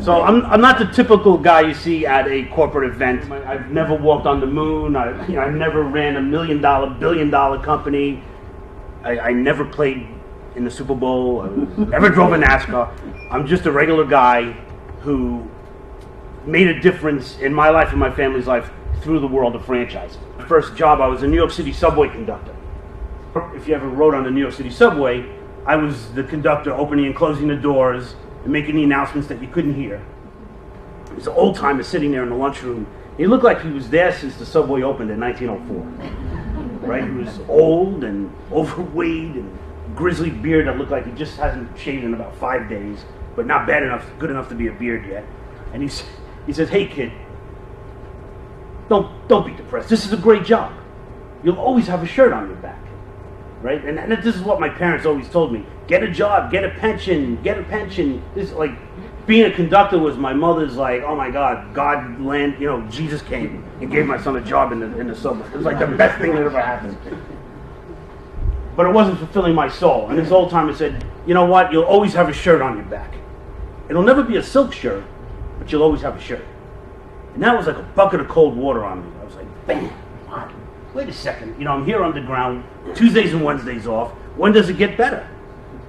So I'm not the typical guy you see at a corporate event. I've never walked on the moon. I never ran a $1 million, billion-dollar company. I never played in the Super Bowl. I never drove a NASCAR. I'm just a regular guy who made a difference in my life and my family's life through the world of franchising. My first job, I was a New York City subway conductor. If you ever rode on the New York City subway, I was the conductor opening and closing the doors and making the announcements that you couldn't hear. He was an old timer sitting there in the lunchroom. He looked like he was there since the subway opened in 1904. Right? He was old and overweight and grizzly beard that looked like he just hasn't shaved in about 5 days, but not bad enough, good enough to be a beard yet. And he says, "Hey kid, don't be depressed. This is a great job. You'll always have a shirt on your back." Right? And this is what my parents always told me. Get a job, get a pension, get a pension. This, like, being a conductor was my mother's, like, oh my God, God land, you know, Jesus came and gave my son a job in the subway. It was like the best thing that ever happened. But it wasn't fulfilling my soul. And this old timer said, you know what, you'll always have a shirt on your back. It'll never be a silk shirt, but you'll always have a shirt. And that was like a bucket of cold water on me. I was like, bam, what? Wait a second, you know, I'm here underground, Tuesdays and Wednesdays off. When does it get better?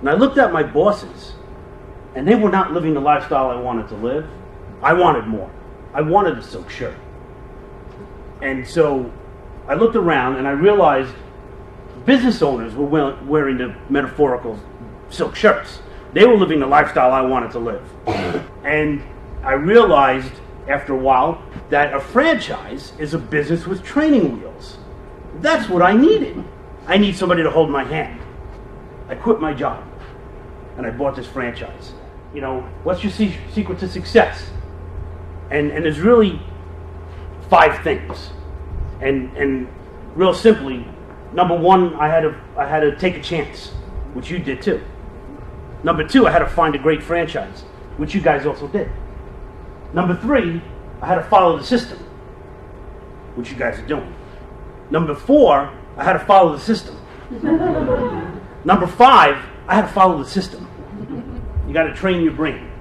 And I looked at my bosses, and they were not living the lifestyle I wanted to live. I wanted more. I wanted a silk shirt. And so I looked around and I realized business owners were wearing the metaphorical silk shirts. They were living the lifestyle I wanted to live. And I realized after a while that a franchise is a business with training wheels. That's what I needed. I need somebody to hold my hand. I quit my job and I bought this franchise. You know, what's your secret to success? And there's really 5 things. And real simply, number 1, I had to take a chance, which you did too. Number 2, I had to find a great franchise, which you guys also did. Number 3, I had to follow the system, which you guys are doing. Number 4, I had to follow the system. Number 5, I had to follow the system. You got to train your brain.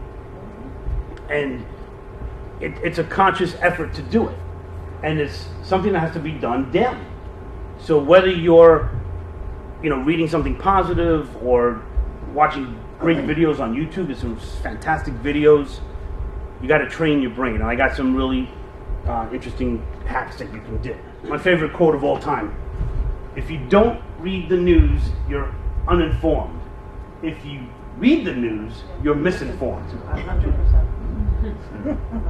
And it's a conscious effort to do it. And it's something that has to be done daily. So whether you're, you know, reading something positive or watching great videos on YouTube, there's some fantastic videos, you got to train your brain. And I got some really interesting hacks that you can do. My favorite quote of all time: if you don't read the news, you're uninformed. If you read the news, you're misinformed. 100%.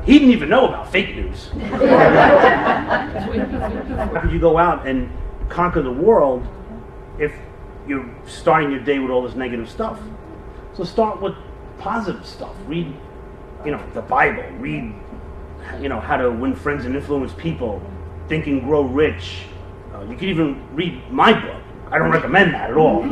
He didn't even know about fake news. How could you go out and conquer the world if you're starting your day with all this negative stuff? So start with positive stuff. Read, you know, the Bible. Read, you know, How to Win Friends and Influence People. Think and Grow Rich. You can even read my book. I don't recommend that at all.